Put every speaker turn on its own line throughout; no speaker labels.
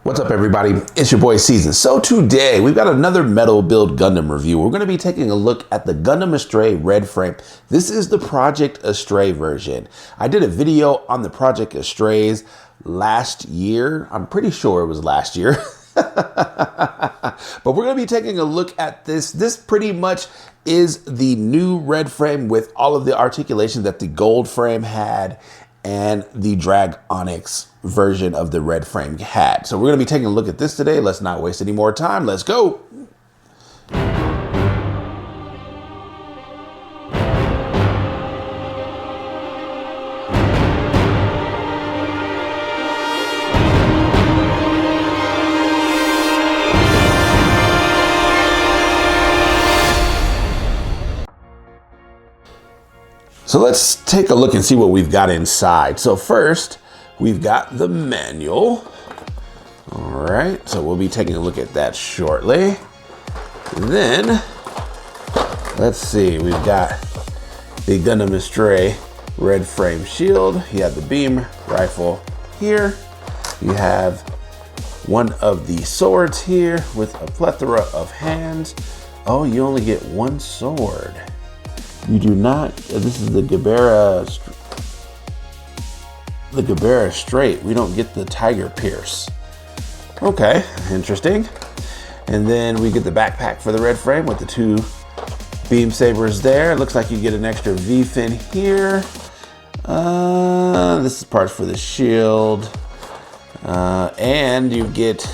What's up, everybody? It's your boy Season. So today we've got another metal build Gundam review. We're going to be taking a look at the Gundam Astray Red Frame. This is the Project Astray version. I did a video on the Project Astrays last year. I'm pretty sure it was last year. But we're going to be taking a look at this. This pretty much is the new red frame with all of the articulation that the gold frame had and the Drag Onyx version of the red frame had. So we're going to be taking a look at this today. Let's not waste any more time. Let's go. So let's take a look and see what we've got inside. So first, we've got the manual. All right, so we'll be taking a look at that shortly. Then, let's see, we've got the Gundam Astray Red Frame shield. You have the beam rifle here. You have one of the swords here with a plethora of hands. Oh, you only get one sword. You do not, this is the Gundam Straight. We don't get the Tiger Pierce. Okay, interesting. And then we get the backpack for the red frame with the two beam sabers there. It looks like you get an extra V-fin here. This is parts for the shield. And you get,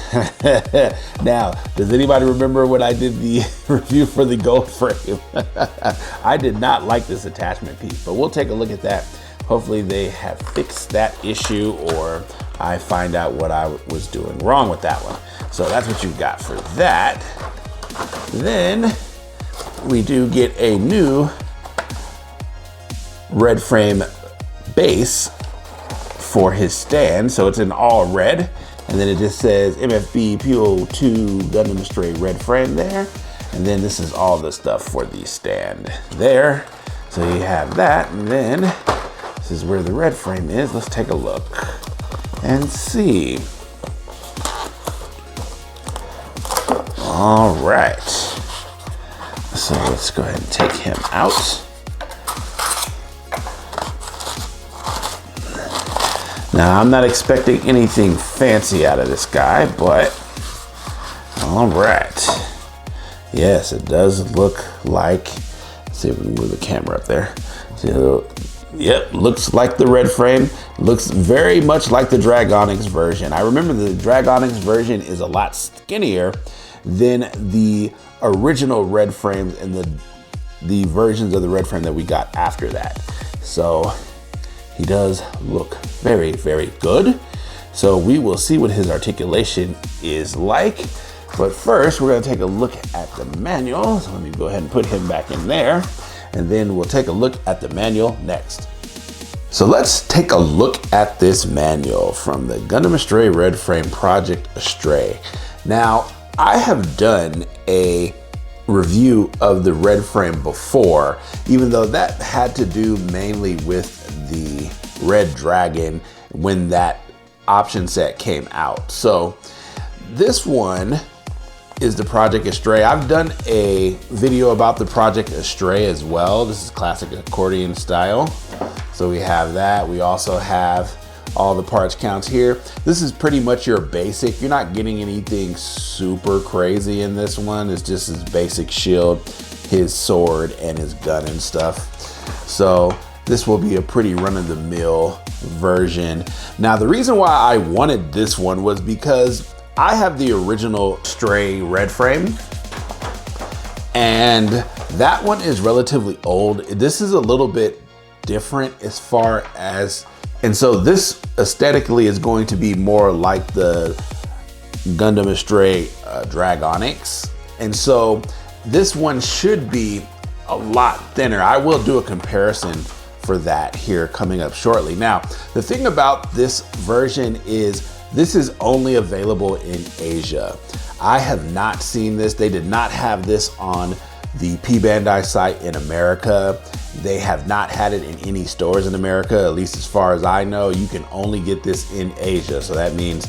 now, does anybody remember when I did the review for the gold frame? I did not like this attachment piece, but we'll take a look at that. Hopefully they have fixed that issue, or I find out what I was doing wrong with that one. So that's what you got for that. Then we do get a new red frame base for his stand. So it's in all red. And then it just says MFB PO2 Gundam Astray Red Frame there. And then this is all the stuff for the stand there. So you have that. And then this is where the red frame is. Let's take a look and see. All right. So let's go ahead and take him out. Now, I'm not expecting anything fancy out of this guy, but all right. Yes, it does look like, let's see if we can move the camera up there. So, yep, looks like the red frame. Looks very much like the Drag Onyx version. I remember the Drag Onyx version is a lot skinnier than the original red frames and the versions of the red frame that we got after that. So he does look very, very good. So we will see what his articulation is like. But first, we're gonna take a look at the manual. So let me go ahead and put him back in there. And then we'll take a look at the manual next. So let's take a look at this manual from the Gundam Astray Red Frame Project Astray. Now, I have done a review of the red frame before, even though that had to do mainly with the Red Dragon when that option set came out. So this one is the Project Astray. I've done a video about the Project Astray as well. This is classic accordion style. So we have that. We also have all the parts counts here. This is pretty much your basic. You're not getting anything super crazy in this one. It's just his basic shield, his sword, and his gun and stuff. So this will be a pretty run-of-the-mill version. Now, the reason why I wanted this one was because I have the original Astray Red Frame, and that one is relatively old. This is a little bit different as far as, and so this aesthetically is going to be more like the Gundam Astray Drag Onyx. And so this one should be a lot thinner. I will do a comparison for that here coming up shortly. Now, the thing about this version is this is only available in Asia. I have not seen this. They did not have this on the Bandai site in America. They have not had it in any stores in America, at least as far as I know. You can only get this in Asia. So that means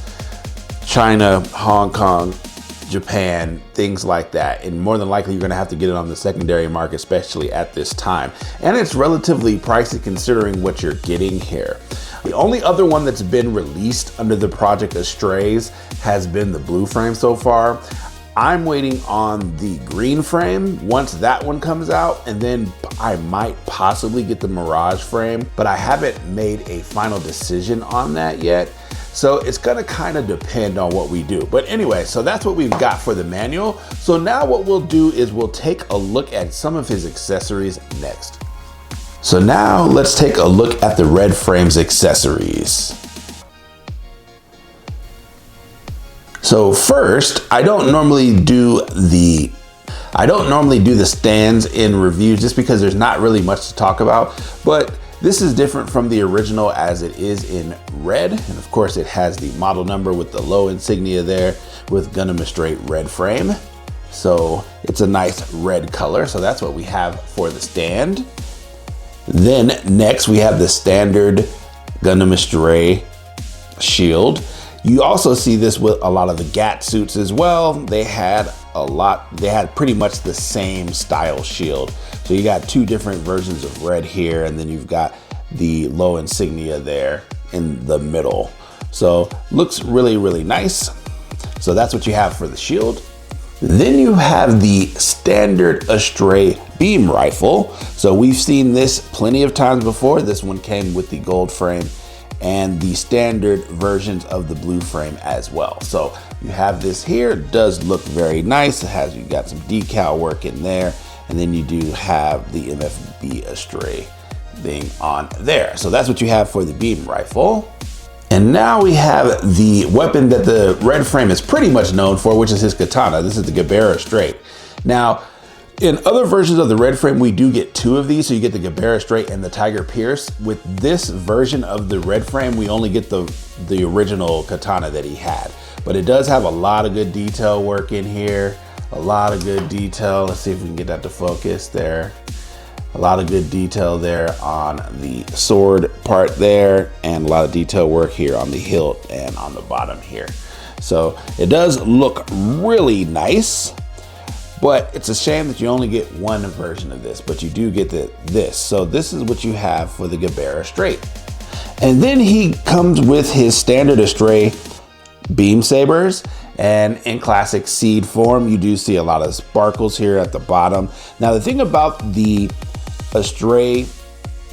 China, Hong Kong, Japan, things like that. And more than likely, you're gonna have to get it on the secondary market, especially at this time. And it's relatively pricey considering what you're getting here. The only other one that's been released under the Project Astrays has been the blue frame so far. I'm waiting on the green frame once that one comes out, and then I might possibly get the Mirage frame, but I haven't made a final decision on that yet. So it's gonna kind of depend on what we do. But anyway, so that's what we've got for the manual. So now what we'll do is we'll take a look at some of his accessories next. So now let's take a look at the Red Frame's accessories. So first, I don't normally do the stands in reviews just because there's not really much to talk about, but this is different from the original as it is in red. And of course it has the model number with the low insignia there with Gundam Astray Red Frame. So it's a nice red color. So that's what we have for the stand. Then next we have the standard Gundam Astray shield. You also see this with a lot of the GAT suits as well. They had pretty much the same style shield. So you got two different versions of red here, and then you've got the low insignia there in the middle. So looks really, really nice. So that's what you have for the shield. Then you have the standard Astray beam rifle. So we've seen this plenty of times before. This one came with the gold frame and the standard versions of the blue frame as well. So you have this here, it does look very nice. You got some decal work in there, and then you do have the MFB Astray thing on there. So that's what you have for the beam rifle. And now we have the weapon that the Red Frame is pretty much known for, which is his katana. This is the Gundam Astray. Now, in other versions of the Red Frame, we do get two of these. So you get the Gundam Astray and the Tiger Pierce. With this version of the Red Frame, we only get the original katana that he had. But it does have a lot of good detail work in here. A lot of good detail. Let's see if we can get that to focus there. A lot of good detail there on the sword part there, and a lot of detail work here on the hilt and on the bottom here. So it does look really nice. But it's a shame that you only get one version of this, but you do get this. So this is what you have for the Gundam Astray. And then he comes with his standard Astray beam sabers. And in classic seed form, you do see a lot of sparkles here at the bottom. Now the thing about the Astray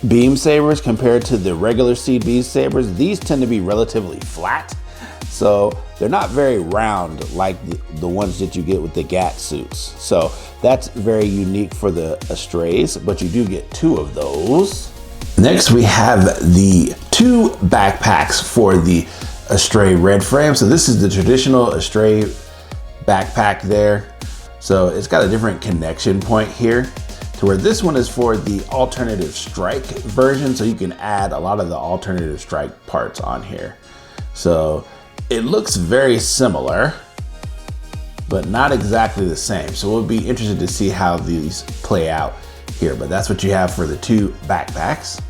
beam sabers compared to the regular seed beam sabers, these tend to be relatively flat. So they're not very round like the ones that you get with the GAT suits. So that's very unique for the Astrays, but you do get two of those. Next, we have the two backpacks for the Astray Red Frame. So this is the traditional Astray backpack there. So it's got a different connection point here to where this one is for the alternative strike version. So you can add a lot of the alternative strike parts on here. So it looks very similar, but not exactly the same. So we'll be interested to see how these play out here, but that's what you have for the two backpacks.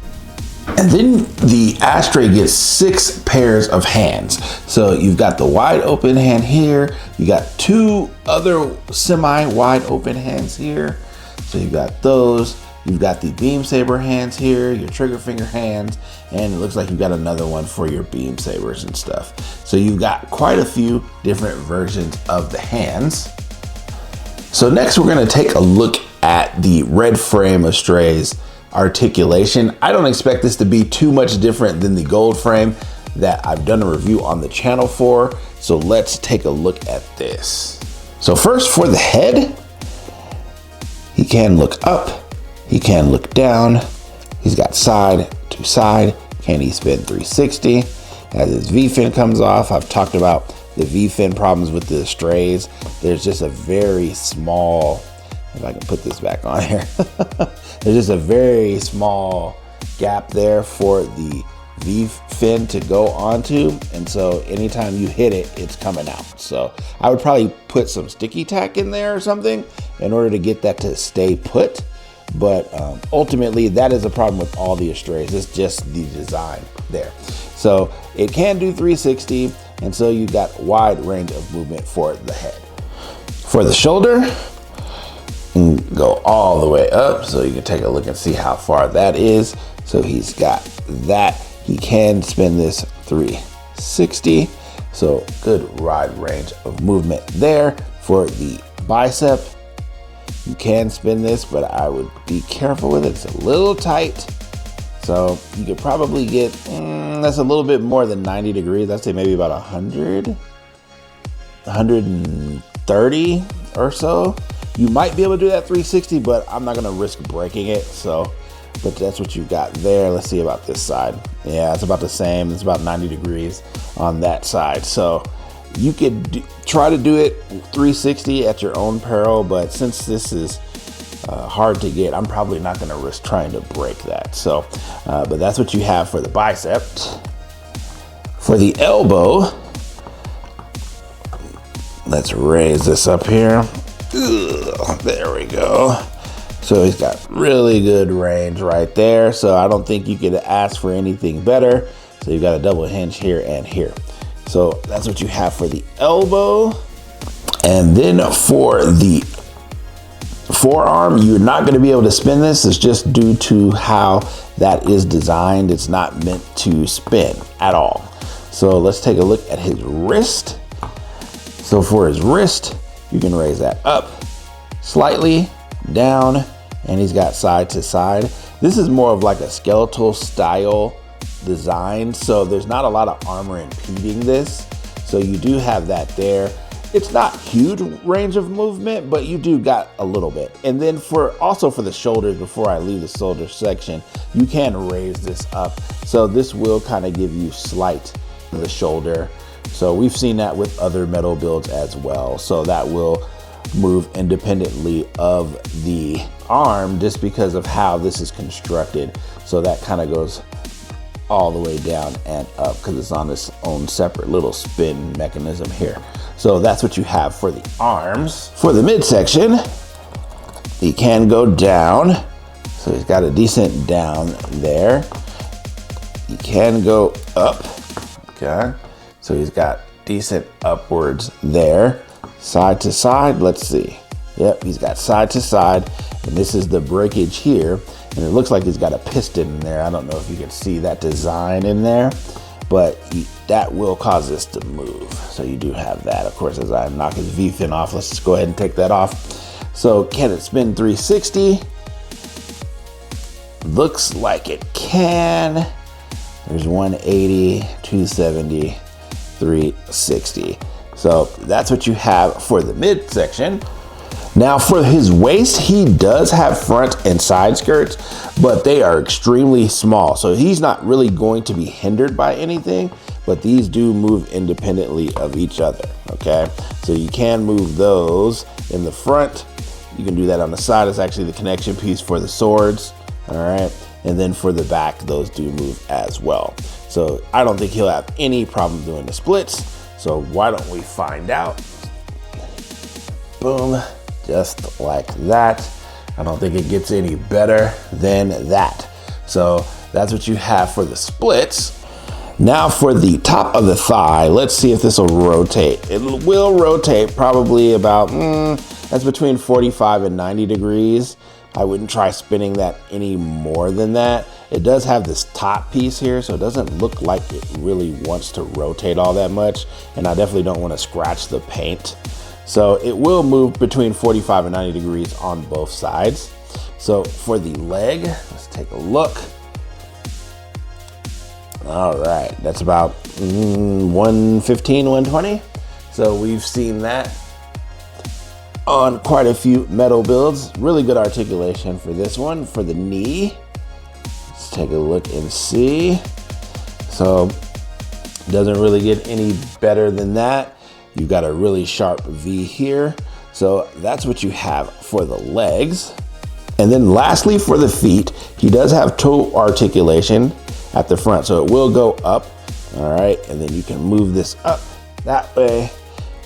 And then the Astray gets 6 pairs of hands. So you've got the wide open hand here. You got two other semi-wide open hands here. So you've got those. You've got the beam saber hands here, your trigger finger hands, and it looks like you've got another one for your beam sabers and stuff. So you've got quite a few different versions of the hands. So next we're gonna take a look at the Red Frame Astray's articulation. I don't expect this to be too much different than the gold frame that I've done a review on the channel for. So let's take a look at this. So first for the head, he can look up. He can look down. He's got side to side. Can he spin 360? As his V-fin comes off, I've talked about the V-fin problems with the Astrays. There's just a very small, if I can put this back on here, there's just a very small gap there for the V-fin to go onto. And so anytime you hit it, it's coming out. So I would probably put some sticky tack in there or something in order to get that to stay put. but ultimately that is a problem with all the Astrays. It's just the design there. So it can do 360, and so you got wide range of movement for the head. For the shoulder, go all the way up, so you can take a look and see how far that is. So he's got that. He can spin this 360, so good wide range of movement there. For the bicep, you can spin this, but I would be careful with it. It's a little tight, so you could probably get, that's a little bit more than 90 degrees. I'd say maybe about 100, 130 or so. You might be able to do that 360, but I'm not gonna risk breaking it, so, but that's what you got there. Let's see about this side. Yeah, it's about the same. It's about 90 degrees on that side. So you could try to do it 360 at your own peril, but since this is hard to get, I'm probably not gonna risk trying to break that. So, but that's what you have for the bicep. For the elbow, let's raise this up here. Ugh, there we go. So he's got really good range right there. So I don't think you could ask for anything better. So you've got a double hinge here and here. So that's what you have for the elbow. And then for the forearm, you're not going to be able to spin this. It's just due to how that is designed. It's not meant to spin at all. So let's take a look at his wrist. So for his wrist, you can raise that up slightly, down, and he's got side to side. This is more of like a skeletal style design, so there's not a lot of armor impeding this. So you do have that there. It's not huge range of movement, but you do got a little bit. And then also for the shoulders, before I leave the shoulder section, you can raise this up. So this will kind of give you slight the shoulder. So we've seen that with other metal builds as well. So that will move independently of the arm just because of how this is constructed. So that kind of goes all the way down and up because it's on its own separate little spin mechanism here. So that's what you have for the arms. For the midsection, he can go down. So he's got a decent down there. He can go up, okay? So he's got decent upwards there. Side to side, let's see. Yep, he's got side to side, and this is the breakage here. And it looks like he's got a piston in there. I don't know if you can see that design in there, but that will cause this to move. So you do have that. Of course, as I knock his V-fin off, let's just go ahead and take that off. So can it spin 360? Looks like it can. There's 180, 270, 360. So that's what you have for the midsection. Now for his waist, he does have front and side skirts, but they are extremely small. So he's not really going to be hindered by anything, but these do move independently of each other, okay? So you can move those in the front. You can do that on the side. It's actually the connection piece for the swords, all right? And then for the back, those do move as well. So I don't think he'll have any problem doing the splits. So why don't we find out? Boom, just like that. I don't think it gets any better than that. So that's what you have for the splits. Now for the top of the thigh, let's see if this will rotate. It will rotate probably about, that's between 45 and 90 degrees. I wouldn't try spinning that any more than that. It does have this top piece here, so it doesn't look like it really wants to rotate all that much. And I definitely don't want to scratch the paint. So it will move between 45 and 90 degrees on both sides. So for the leg, let's take a look. All right, that's about 115, 120. So we've seen that on quite a few metal builds. Really good articulation for this one. For the knee, let's take a look and see. So doesn't really get any better than that. You've got a really sharp V here. So that's what you have for the legs. And then lastly, for the feet, he does have toe articulation at the front. So it will go up, all right? And then you can move this up that way.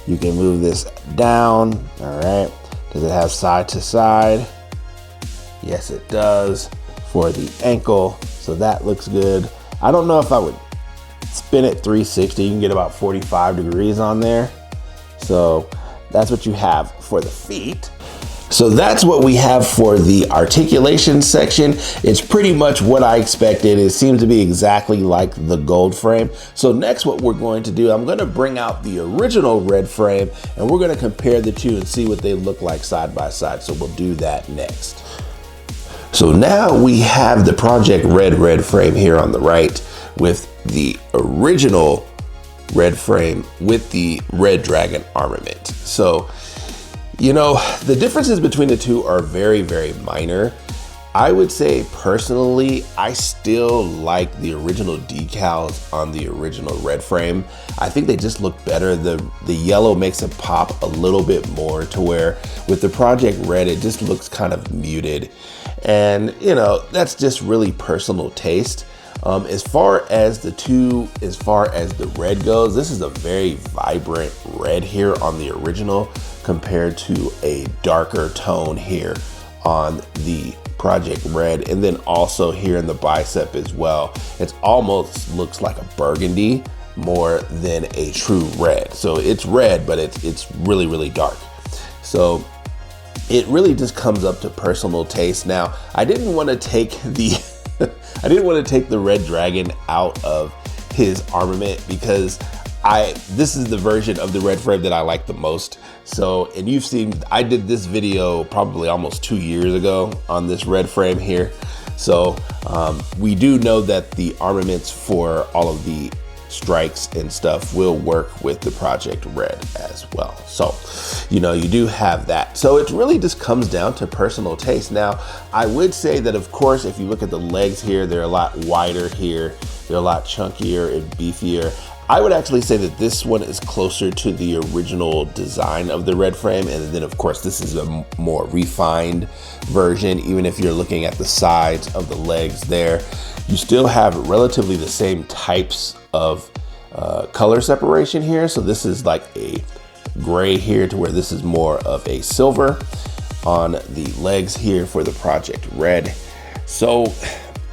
You can move this down, all right? Does it have side to side? Yes, it does for the ankle. So that looks good. I don't know if I would spin it 360. You can get about 45 degrees on there. So that's what you have for the feet. So that's what we have for the articulation section. It's pretty much what I expected. It seems to be exactly like the gold frame. So next what we're going to do, I'm going to bring out the original red frame and we're going to compare the two and see what they look like side by side. So we'll do that next. So now we have the Project Red frame here on the right with the original red frame with the Red Dragon armament. So, you know, the differences between the two are very, very minor. I would say personally, I still like the original decals on the original red frame. I think they just look better. The yellow makes it pop a little bit more to where with the Project Red, it just looks kind of muted. And you know, that's just really personal taste. As far as the red goes, this is a very vibrant red here on the original compared to a darker tone here on the Project Red, and then also here in the bicep as well. It almost looks like a burgundy more than a true red. So it's red, but it's really, really dark. So it really just comes up to personal taste. Now, I didn't want to take the Red Dragon out of his armament because this is the version of the red frame that I like the most. So, and you've seen, I did this video probably almost 2 years ago on this red frame here. So we do know that the armaments for all of the strikes and stuff will work with the Project Red as well. So, you know, you do have that. So it really just comes down to personal taste. Now, I would say that, of course, if you look at the legs here, they're a lot wider here. They're a lot chunkier and beefier. I would actually say that this one is closer to the original design of the red frame. And then of course, this is a more refined version. Even if you're looking at the sides of the legs there, you still have relatively the same types of color separation here. So this is like a gray here to where this is more of a silver on the legs here for the Project Red. So,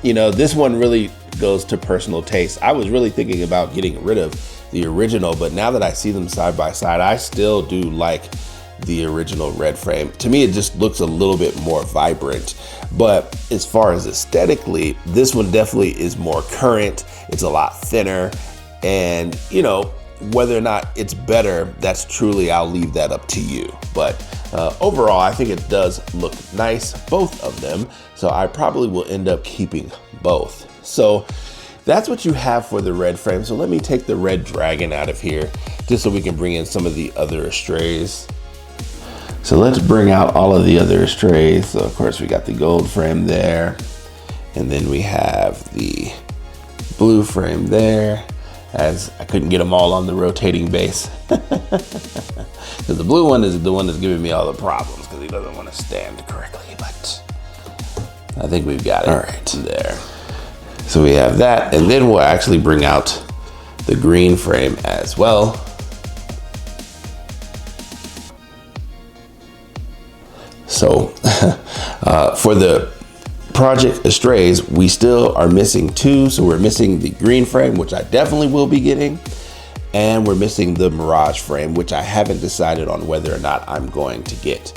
you know, this one really goes to personal taste. I was really thinking about getting rid of the original, but now that I see them side by side, I still do like the original red frame. To me, it just looks a little bit more vibrant. But as far as aesthetically, this one definitely is more current. It's a lot thinner. And, you know, whether or not it's better, that's truly, I'll leave that up to you. But overall, I think it does look nice, both of them. So I probably will end up keeping both. So that's what you have for the red frame. So let me take the Red Dragon out of here just so we can bring in some of the other Astrays. So let's bring out all of the other Astrays. So of course we got the gold frame there, and then we have the blue frame there, as I couldn't get them all on the rotating base. Because the blue one is the one that's giving me all the problems because he doesn't want to stand correctly, but I think we've got it. All right, there. So we have that, and then we'll actually bring out the green frame as well. So for the Project Astrays, we still are missing two. So we're missing the green frame, which I definitely will be getting, and we're missing the Mirage frame, which I haven't decided on whether or not I'm going to get.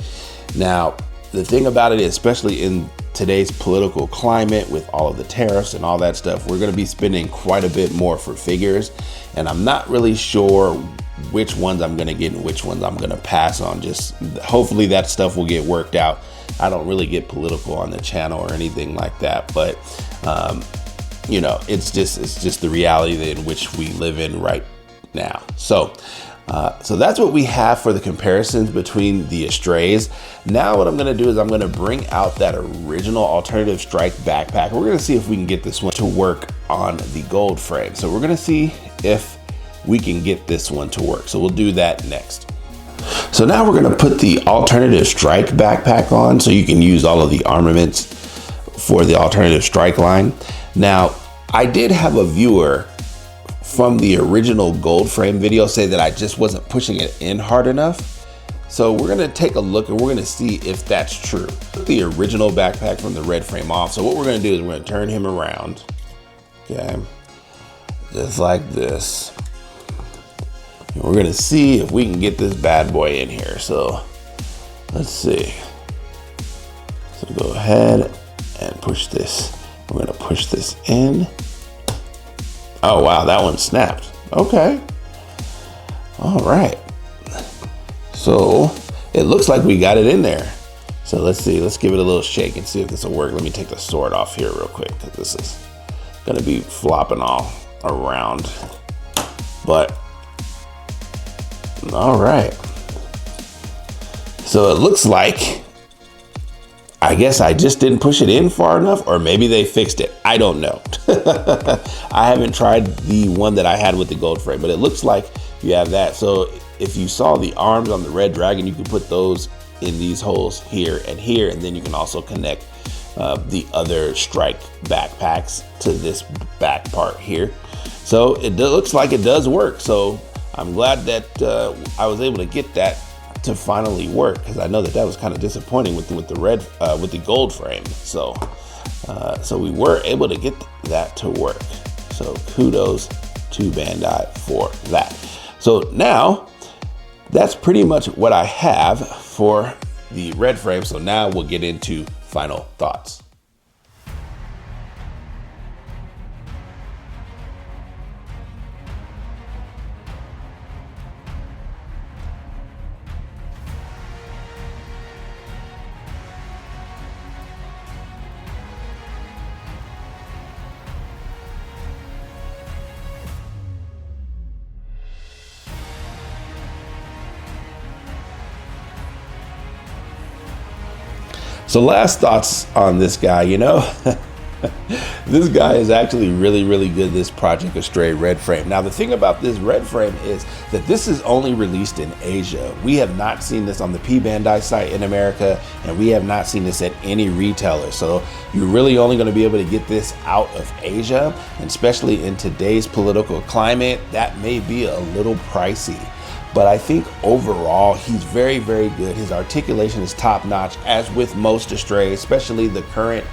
Now, the thing about it is, especially in today's political climate with all of the tariffs and all that stuff, we're going to be spending quite a bit more for figures, and I'm not really sure which ones I'm going to get and which ones I'm going to pass on. Just hopefully that stuff will get worked out. I don't really get political on the channel or anything like that, but you know, it's just the reality in which we live in right now. So that's what we have for the comparisons between the Astrays. Now what I'm going to do is I'm going to bring out that original Alternative Strike backpack. We're going to see if we can get this one to work on the gold frame. So we're going to see if we can get this one to work. So we'll do that next. So now we're going to put the Alternative Strike backpack on so you can use all of the armaments for the Alternative Strike line. Now, I did have a viewer from the original gold frame video say that I just wasn't pushing it in hard enough. So we're gonna take a look and we're gonna see if that's true. Put the original backpack from the Red Frame off. So what we're gonna do is we're gonna turn him around, okay? Just like this. And we're gonna see if we can get this bad boy in here. So let's see. So go ahead and push this. We're gonna push this in. Oh wow, that one snapped. Okay. All right. So it looks like we got it in there. So let's see, let's give it a little shake and see if this will work. Let me take the sword off here real quick because this is gonna be flopping all around. But, all right. So it looks like, I guess I just didn't push it in far enough, or maybe they fixed it. I don't know. I haven't tried the one that I had with the gold frame, but it looks like you have that. So if you saw the arms on the Red Dragon, you can put those in these holes here, and then you can also connect the other strike backpacks to this back part here. So it looks like it does work. So I'm glad that I was able to get that to finally work, because I know that was kind of disappointing with the gold frame. So so we were able to get that to work. So kudos to Bandai for that. So now that's pretty much what I have for the Red Frame. So now we'll get into final thoughts. So last thoughts on this guy, you know, this guy is actually really, really good, this Project Astray Red Frame. Now, the thing about this Red Frame is that this is only released in Asia. We have not seen this on the P Bandai site in America, and we have not seen this at any retailer. So you're really only going to be able to get this out of Asia, and especially in today's political climate, that may be a little pricey. But I think overall, he's very, very good. His articulation is top notch, as with most Astrays, especially the current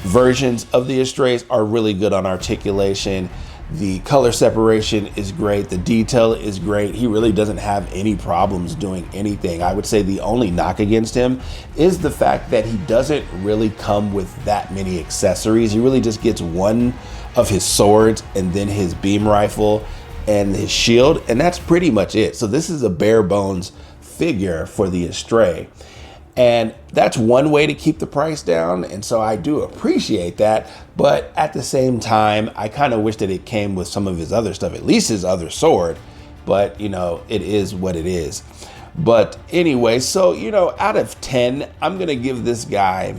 versions of the Astrays are really good on articulation. The color separation is great. The detail is great. He really doesn't have any problems doing anything. I would say the only knock against him is the fact that he doesn't really come with that many accessories. He really just gets one of his swords and then his beam rifle and his shield, and that's pretty much it. So this is a bare bones figure for the Astray, and that's one way to keep the price down, and so I do appreciate that. But at the same time, I kind of wish that it came with some of his other stuff, at least his other sword. But you know, it is what it is. But anyway, so you know, out of 10, I'm gonna give this guy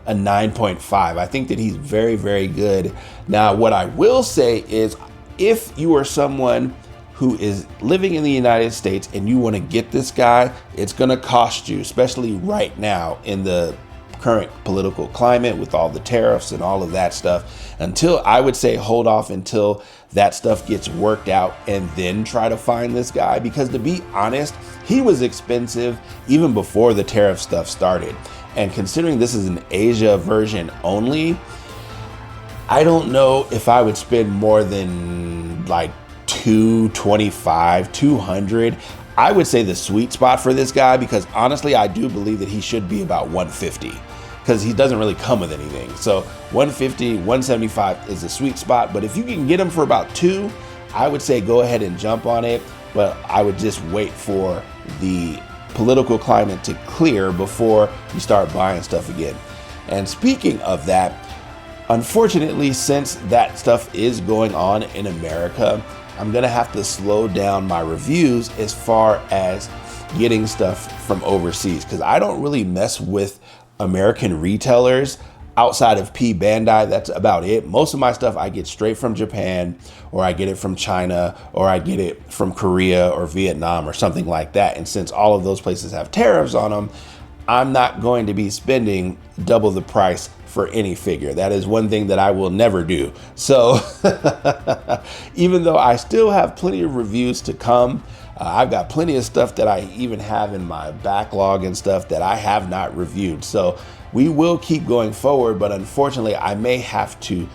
a 9.5. I think that he's very, very good. Now, what I will say is, if you are someone who is living in the United States and you want to get this guy, it's going to cost you, especially right now in the current political climate with all the tariffs and all of that stuff. Until, I would say, hold off until that stuff gets worked out and then try to find this guy, because to be honest, he was expensive even before the tariff stuff started. And considering this is an Asia version only, I don't know if I would spend more than like $225, $200. I would say the sweet spot for this guy, because honestly, I do believe that he should be about $150, because he doesn't really come with anything. So $150, $175 is the sweet spot. But if you can get him for about $2, I would say go ahead and jump on it. But I would just wait for the political climate to clear before you start buying stuff again. And speaking of that, unfortunately, since that stuff is going on in America, I'm gonna have to slow down my reviews as far as getting stuff from overseas, because I don't really mess with American retailers outside of P Bandai. That's about it. Most of my stuff I get straight from Japan, or I get it from China, or I get it from Korea or Vietnam or something like that. And since all of those places have tariffs on them, I'm not going to be spending double the price for any figure. That is one thing that I will never do. So even though I still have plenty of reviews to come, I've got plenty of stuff that I even have in my backlog and stuff that I have not reviewed. So we will keep going forward, but unfortunately I may have to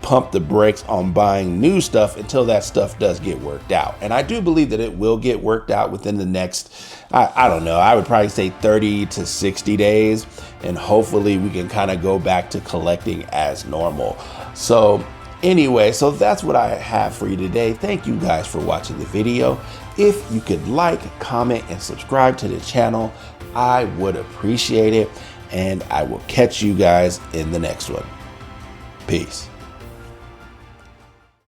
pump the brakes on buying new stuff until that stuff does get worked out. And I do believe that it will get worked out within the next, I don't know, I would probably say 30 to 60 days. And hopefully we can kind of go back to collecting as normal. So anyway, so that's what I have for you today. Thank you guys for watching the video. If you could like, comment, and subscribe to the channel, I would appreciate it. And I will catch you guys in the next one. Peace.